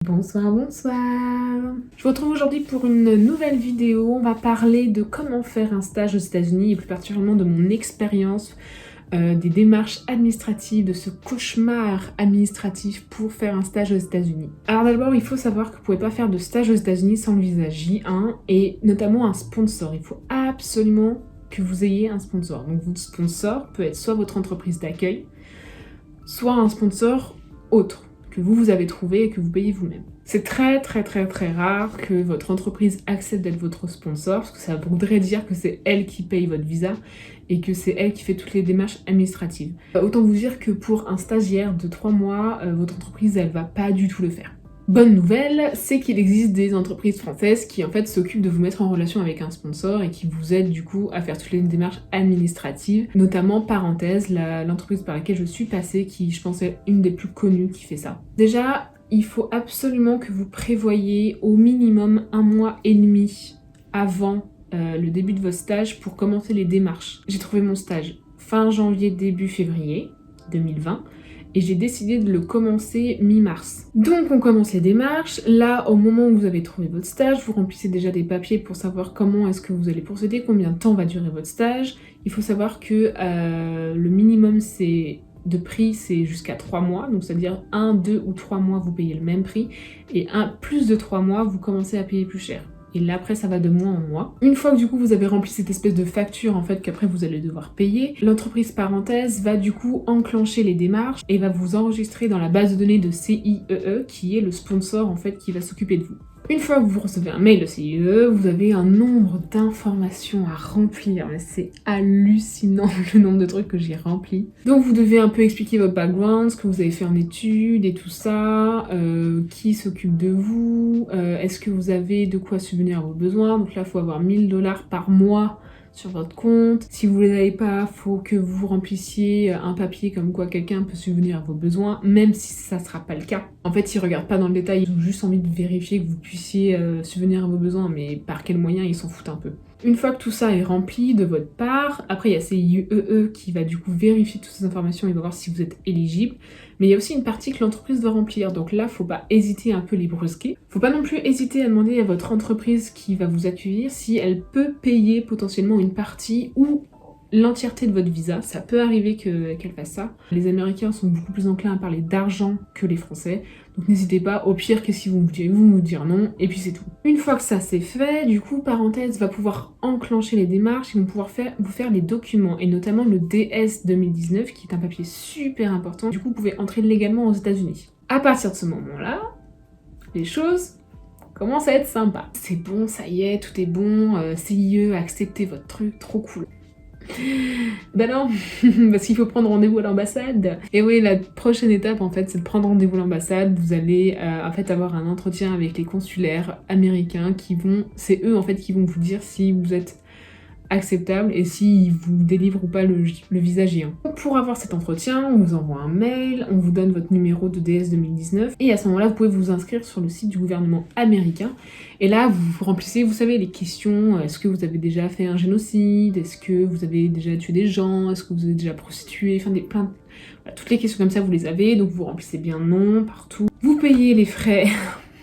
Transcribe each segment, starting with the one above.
Bonsoir, bonsoir. Je vous retrouve aujourd'hui pour une nouvelle vidéo. On va parler de comment faire un stage aux États-Unis et plus particulièrement de mon expérience des démarches administratives, de ce cauchemar administratif pour faire un stage aux États-Unis. Alors d'abord, il faut savoir que vous ne pouvez pas faire de stage aux États-Unis sans le visa J1 et notamment un sponsor. Il faut absolument que vous ayez un sponsor. Donc votre sponsor peut être soit votre entreprise d'accueil, soit un sponsor autre que vous avez trouvé et que vous payez vous-même. C'est très rare que votre entreprise accepte d'être votre sponsor, parce que ça voudrait dire que c'est elle qui paye votre visa et que c'est elle qui fait toutes les démarches administratives. Autant vous dire que pour un stagiaire de 3 mois, votre entreprise elle va pas du tout le faire. Bonne nouvelle, c'est qu'il existe des entreprises françaises qui en fait s'occupent de vous mettre en relation avec un sponsor et qui vous aident du coup à faire toutes les démarches administratives, notamment parenthèse, l'entreprise par laquelle je suis passée qui je pense est une des plus connues qui fait ça. Déjà, il faut absolument que vous prévoyiez au minimum 1 mois et demi avant le début de votre stage pour commencer les démarches. J'ai trouvé mon stage fin janvier, début février 2020. Et j'ai décidé de le commencer mi-mars. Donc on commence les démarches. Là, au moment où vous avez trouvé votre stage, vous remplissez déjà des papiers pour savoir comment est-ce que vous allez procéder, combien de temps va durer votre stage. Il faut savoir que le minimum de prix, c'est jusqu'à 3 mois. Donc c'est-à-dire 1, 2 ou 3 mois, vous payez le même prix. Et plus de 3 mois, vous commencez à payer plus cher. Et là, après, ça va de mois en mois. Une fois que du coup vous avez rempli cette espèce de facture en fait qu'après vous allez devoir payer, l'entreprise parenthèse va du coup enclencher les démarches et va vous enregistrer dans la base de données de CIEE qui est le sponsor en fait qui va s'occuper de vous. Une fois que vous recevez un mail de CIEE, vous avez un nombre d'informations à remplir. Mais c'est hallucinant le nombre de trucs que j'ai remplis. Donc vous devez un peu expliquer votre background, ce que vous avez fait en études et tout ça, qui s'occupe de vous, est-ce que vous avez de quoi subvenir à vos besoins. Donc là, il faut avoir 1 000 $ par mois sur votre compte. Si vous les avez pas, faut que vous remplissiez un papier comme quoi quelqu'un peut subvenir à vos besoins, même si ça sera pas le cas. En fait, ils regardent pas dans le détail, ils ont juste envie de vérifier que vous puissiez subvenir à vos besoins, mais par quels moyens, ils s'en foutent un peu. Une fois que tout ça est rempli de votre part, après il y a CIEE qui va du coup vérifier toutes ces informations et va voir si vous êtes éligible. Mais il y a aussi une partie que l'entreprise doit remplir, donc là faut pas hésiter un peu les brusquer. Faut pas non plus hésiter à demander à votre entreprise qui va vous accueillir si elle peut payer potentiellement une partie ou l'entièreté de votre visa. Ça peut arriver qu'elle fasse ça. Les Américains sont beaucoup plus enclins à parler d'argent que les Français, donc n'hésitez pas, au pire que si vous me dire non, et puis c'est tout. Une fois que ça c'est fait, du coup, parenthèse va pouvoir enclencher les démarches, ils vont pouvoir vous faire les documents, et notamment le DS 2019, qui est un papier super important. Du coup, vous pouvez entrer légalement aux États-Unis. À partir de ce moment-là, les choses commencent à être sympas. C'est bon, ça y est, tout est bon, CIE, acceptez votre truc, trop cool. Ben non, parce qu'il faut prendre rendez-vous à l'ambassade. Et oui, la prochaine étape en fait, c'est de prendre rendez-vous à l'ambassade. Vous allez en fait avoir un entretien avec les consulaires américains c'est eux en fait qui vont vous dire si vous êtes acceptable et s'ils vous délivrent ou pas le visa J1. Pour avoir cet entretien, on vous envoie un mail, on vous donne votre numéro de DS 2019 et à ce moment-là, vous pouvez vous inscrire sur le site du gouvernement américain. Et là, vous remplissez, vous savez, les questions. Est-ce que vous avez déjà fait un génocide? Est-ce que vous avez déjà tué des gens? Est-ce que vous avez déjà prostitué? Enfin, voilà, toutes les questions comme ça, vous les avez. Donc, vous remplissez bien non partout. Vous payez les frais,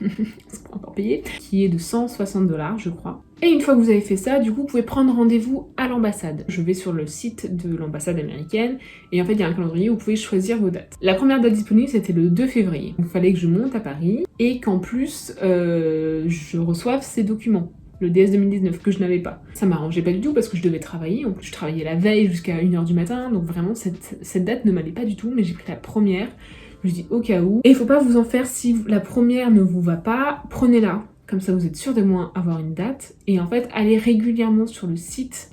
ce qu'on va encore payer, qui est de 160 $, je crois. Et une fois que vous avez fait ça, du coup, vous pouvez prendre rendez-vous à l'ambassade. Je vais sur le site de l'ambassade américaine, et en fait, il y a un calendrier où vous pouvez choisir vos dates. La première date disponible, c'était le 2 février. Donc, il fallait que je monte à Paris, et qu'en plus, je reçoive ces documents. Le DS 2019, que je n'avais pas. Ça m'arrangeait pas du tout parce que je devais travailler. En plus, je travaillais la veille jusqu'à 1h du matin, donc vraiment, cette date ne m'allait pas du tout, mais j'ai pris la première. Je dis au cas où. Et il faut pas vous en faire si la première ne vous va pas, prenez-la. Comme ça, vous êtes sûr de moins avoir une date. Et en fait, allez régulièrement sur le site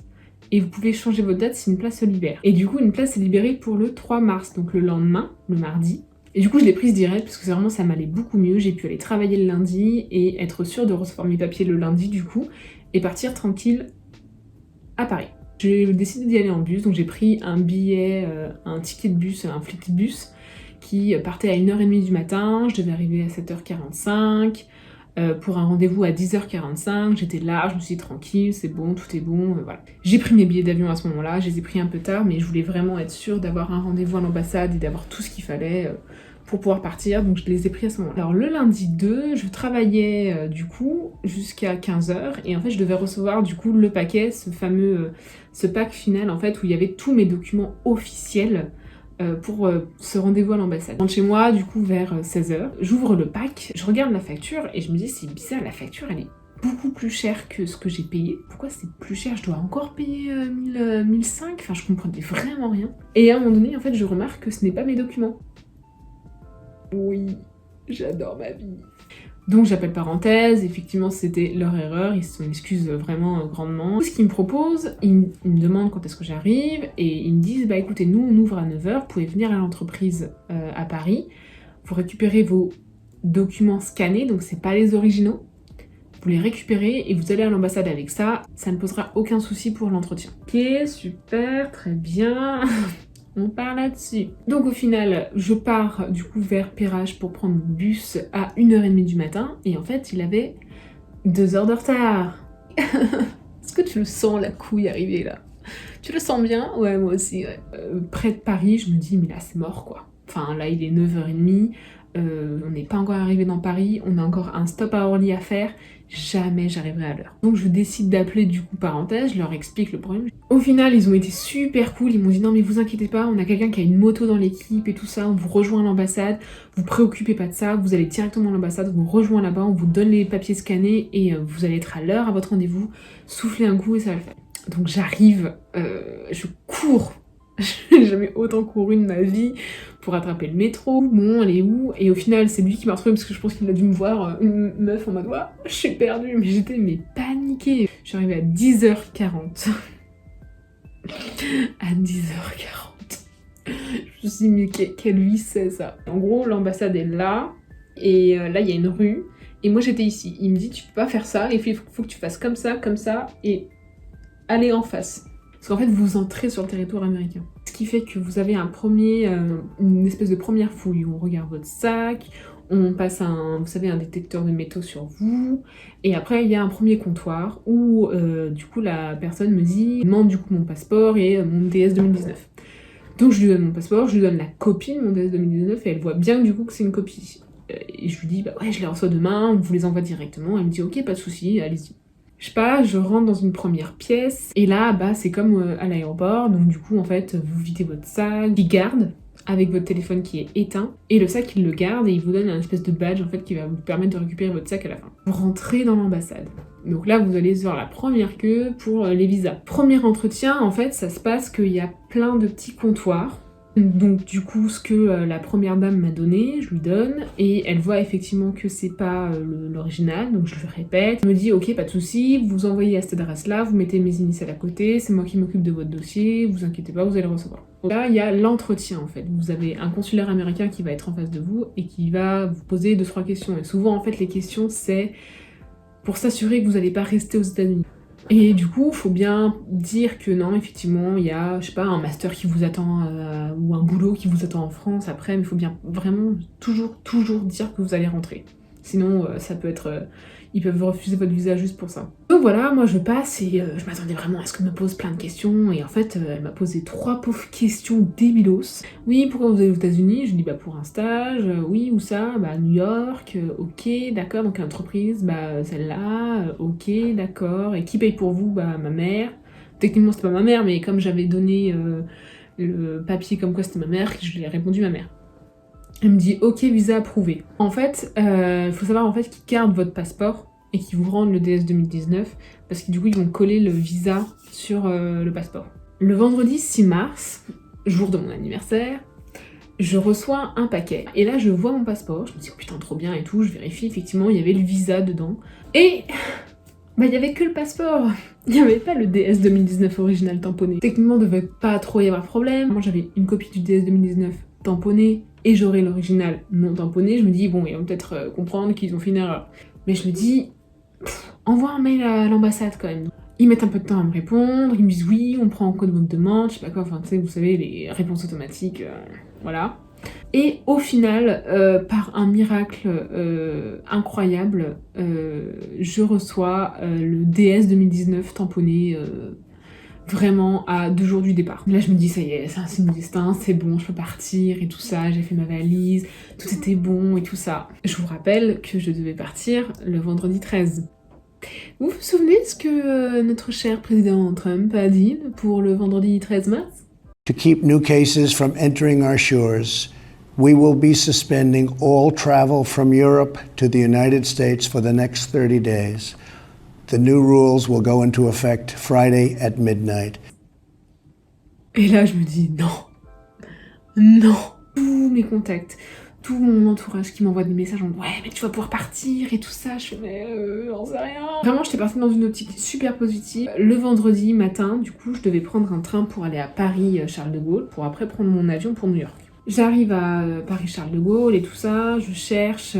et vous pouvez changer votre date si une place se libère. Et du coup, une place est libérée pour le 3 mars, donc le lendemain, le mardi. Et du coup, je l'ai prise direct parce que vraiment, ça m'allait beaucoup mieux. J'ai pu aller travailler le lundi et être sûre de recevoir mes papiers le lundi, du coup, et partir tranquille à Paris. J'ai décidé d'y aller en bus, donc j'ai pris un billet, un ticket de bus, un Flixbus qui partait à 1h30 du matin. Je devais arriver à 7h45. Pour un rendez-vous à 10h45, j'étais là, je me suis dit tranquille, c'est bon, tout est bon, voilà. J'ai pris mes billets d'avion à ce moment-là, je les ai pris un peu tard, mais je voulais vraiment être sûre d'avoir un rendez-vous à l'ambassade et d'avoir tout ce qu'il fallait pour pouvoir partir, donc je les ai pris à ce moment-là. Alors le lundi 2, je travaillais du coup jusqu'à 15h et en fait je devais recevoir du coup le paquet, ce pack final en fait où il y avait tous mes documents officiels pour ce rendez-vous à l'ambassade. Je rentre chez moi du coup vers 16h, j'ouvre le pack, je regarde la facture et je me dis c'est bizarre, la facture elle est beaucoup plus chère que ce que j'ai payé. Pourquoi c'est plus cher? Je dois encore payer 1005? Enfin je comprenais vraiment rien. Et à un moment donné en fait je remarque que ce n'est pas mes documents. Oui, j'adore ma vie. Donc j'appelle parenthèse, effectivement c'était leur erreur, ils s'en excusent vraiment grandement. Ce qu'ils me proposent, ils me demandent quand est-ce que j'arrive, et ils me disent bah écoutez, nous on ouvre à 9h, vous pouvez venir à l'entreprise à Paris, vous récupérez vos documents scannés, donc c'est pas les originaux, vous les récupérez et vous allez à l'ambassade avec ça, ça ne posera aucun souci pour l'entretien. Ok, super, très bien. On part là-dessus. Donc au final, je pars du coup vers Perrache pour prendre mon bus à 1h30 du matin et en fait, il avait 2 heures de retard. Est-ce que tu le sens la couille arriver là? Tu le sens bien? Ouais, moi aussi, ouais. Près de Paris, je me dis, mais là c'est mort quoi. Enfin là, il est 9h30, on n'est pas encore arrivé dans Paris, on a encore un stop à Orly à faire, jamais j'arriverai à l'heure. Donc je décide d'appeler du coup parenthèse, je leur explique le problème. Au final, ils ont été super cool, ils m'ont dit non mais vous inquiétez pas, on a quelqu'un qui a une moto dans l'équipe et tout ça, on vous rejoint à l'ambassade, vous préoccupez pas de ça, vous allez directement à l'ambassade, on vous rejoint là-bas, on vous donne les papiers scannés et vous allez être à l'heure à votre rendez-vous, soufflez un coup et ça va le faire. Donc j'arrive, je cours. J'ai jamais autant couru de ma vie pour attraper le métro. Bon, elle est où? Et au final, c'est lui qui m'a retrouvé parce que je pense qu'il a dû me voir, une meuf en mode ouah, je suis perdue. Mais j'étais paniquée. Je suis arrivée à 10h40. À 10h40. Je me suis dit, mais quelle vie c'est ça? En gros, l'ambassade est là. Et là, il y a une rue. Et moi, j'étais ici. Il me dit, tu peux pas faire ça. Il faut que tu fasses comme ça, et aller en face. Parce qu'en fait, vous entrez sur le territoire américain. Ce qui fait que vous avez une espèce de première fouille où on regarde votre sac, on passe un détecteur de métaux sur vous, et après il y a un premier comptoir où du coup la personne me demande du coup mon passeport et mon DS 2019. Donc je lui donne mon passeport, je lui donne la copie de mon DS 2019 et elle voit bien du coup que c'est une copie. Et je lui dis bah ouais je les reçois demain, on vous les envoie directement. Elle me dit ok pas de souci, allez-y. Je passe, je rentre dans une première pièce, et là, bah, c'est comme à l'aéroport, donc du coup, en fait, vous videz votre sac, il garde, avec votre téléphone qui est éteint, et le sac, il le garde, et il vous donne un espèce de badge, en fait, qui va vous permettre de récupérer votre sac à la fin. Vous rentrez dans l'ambassade. Donc là, vous allez sur la première queue pour les visas. Premier entretien, en fait, ça se passe qu'il y a plein de petits comptoirs. Donc du coup, ce que la première dame m'a donné, je lui donne, et elle voit effectivement que c'est pas l'original, donc je lui répète. Elle me dit ok, pas de souci, vous envoyez à cette adresse-là, vous mettez mes initiales à côté, c'est moi qui m'occupe de votre dossier, vous inquiétez pas, vous allez le recevoir. Donc là, il y a l'entretien en fait. Vous avez un consulaire américain qui va être en face de vous et qui va vous poser 2-3 questions. Et souvent, en fait, les questions, c'est pour s'assurer que vous n'allez pas rester aux États-Unis. Et du coup, faut bien dire que non, effectivement, il y a, je sais pas, un master qui vous attend ou un boulot qui vous attend en France après, mais il faut bien vraiment toujours dire que vous allez rentrer. Sinon, ça peut être... ils peuvent vous refuser votre visa juste pour ça. Donc voilà, moi je passe et je m'attendais vraiment à ce qu'elle me pose plein de questions, et en fait, elle m'a posé 3 pauvres questions débilos. Oui, pourquoi vous allez aux États-Unis? Je dis bah pour un stage, oui, où ça? Bah New York, ok, d'accord, donc entreprise, bah celle-là, ok, d'accord, et qui paye pour vous? Bah ma mère. Techniquement c'était pas ma mère, mais comme j'avais donné le papier comme quoi c'était ma mère, je lui ai répondu ma mère. Elle me dit ok, visa approuvé. En fait, il faut savoir en fait qu'ils gardent votre passeport et qu'ils vous rendent le DS 2019 parce que du coup ils vont coller le visa sur le passeport. Le vendredi 6 mars, jour de mon anniversaire, je reçois un paquet et là je vois mon passeport, je me dis oh putain trop bien et tout, je vérifie effectivement il y avait le visa dedans et bah il y avait que le passeport, il n'y avait pas le DS 2019 original tamponné. Techniquement il devait pas trop y avoir problème, moi j'avais une copie du DS 2019 tamponné et j'aurai l'original non tamponné, je me dis bon ils vont peut-être comprendre qu'ils ont fait une erreur. Mais je me dis envoie un mail à l'ambassade quand même. Ils mettent un peu de temps à me répondre, ils me disent oui on prend en compte votre demande, je sais pas quoi, enfin tu sais vous savez les réponses automatiques, voilà. Et au final, par un miracle incroyable, je reçois le DS 2019 tamponné vraiment à 2 jours du départ. Là je me dis ça y est, c'est un signe du destin, c'est bon, je peux partir et tout ça, j'ai fait ma valise, tout était bon et tout ça. Je vous rappelle que je devais partir le vendredi 13. Vous vous souvenez ce que notre cher président Trump a dit pour le vendredi 13 mars? To keep new cases from entering our shores, we will be suspending all travel from Europe to the United States for the next 30 days. The new rules will go into effect Friday at midnight. Et là, je me dis non. Tous mes contacts, tout mon entourage qui m'envoie des messages en ouais, mais tu vas pouvoir partir et tout ça. Je fais mais j'en sais rien. Vraiment, j'étais partie dans une optique super positive. Le vendredi matin, du coup, je devais prendre un train pour aller à Paris Charles de Gaulle pour après prendre mon avion pour New York. J'arrive à Paris-Charles de Gaulle et tout ça, je cherche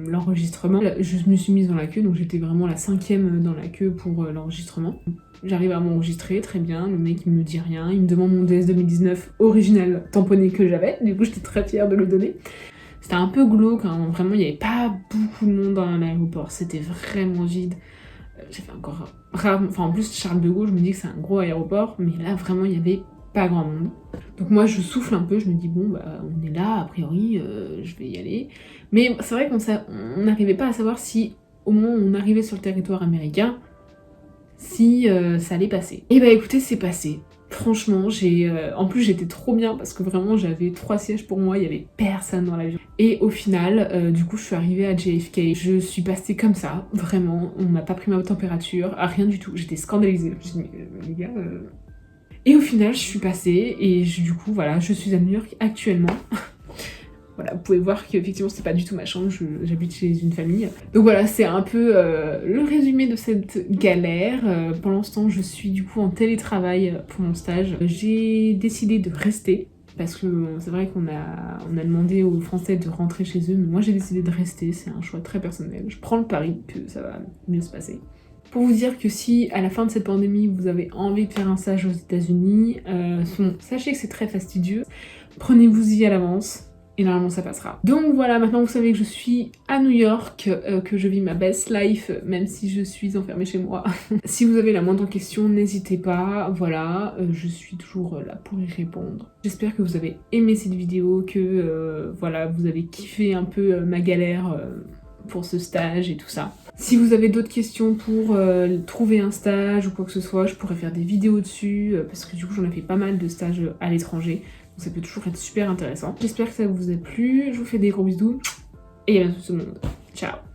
l'enregistrement. Je me suis mise dans la queue, donc j'étais vraiment la 5e dans la queue pour l'enregistrement. J'arrive à m'enregistrer, très bien, le mec il me dit rien, il me demande mon DS 2019 original tamponné que j'avais, du coup j'étais très fière de le donner. C'était un peu glauque, hein. Vraiment il n'y avait pas beaucoup de monde dans l'aéroport, c'était vraiment vide. J'ai fait encore rare, enfin en plus Charles de Gaulle, je me dis que c'est un gros aéroport, mais là vraiment il y avait pas grand monde. Donc moi je souffle un peu, je me dis bon bah on est là, a priori je vais y aller. Mais c'est vrai qu'on n'arrivait pas à savoir si au moment où on arrivait sur le territoire américain, si ça allait passer. Et bah écoutez, c'est passé. Franchement, en plus j'étais trop bien parce que vraiment j'avais 3 sièges pour moi, il y avait personne dans l'avion. Et au final, du coup je suis arrivée à JFK, je suis passée comme ça, vraiment, on m'a pas pris ma température, rien du tout, j'étais scandalisée. Je me suis dit mais les gars... Et au final, je suis passée et du coup, voilà, je suis à New York actuellement. Voilà, vous pouvez voir qu'effectivement, c'est pas du tout ma chambre, j'habite chez une famille. Donc voilà, c'est un peu le résumé de cette galère. Pour l'instant, je suis du coup en télétravail pour mon stage. J'ai décidé de rester parce que c'est vrai qu'on a demandé aux Français de rentrer chez eux, mais moi j'ai décidé de rester, c'est un choix très personnel. Je prends le pari que ça va mieux se passer. Pour vous dire que si à la fin de cette pandémie vous avez envie de faire un stage aux États-Unis, sachez que c'est très fastidieux, prenez-vous-y à l'avance et normalement ça passera. Donc voilà, maintenant vous savez que je suis à New York, que je vis ma best life même si je suis enfermée chez moi. Si vous avez la moindre question, n'hésitez pas, voilà, je suis toujours là pour y répondre. J'espère que vous avez aimé cette vidéo, que voilà, vous avez kiffé un peu ma galère pour ce stage et tout ça. Si vous avez d'autres questions pour trouver un stage ou quoi que ce soit, je pourrais faire des vidéos dessus, parce que du coup j'en ai fait pas mal de stages à l'étranger, donc ça peut toujours être super intéressant. J'espère que ça vous a plu, je vous fais des gros bisous, et à bientôt tout le monde. Ciao.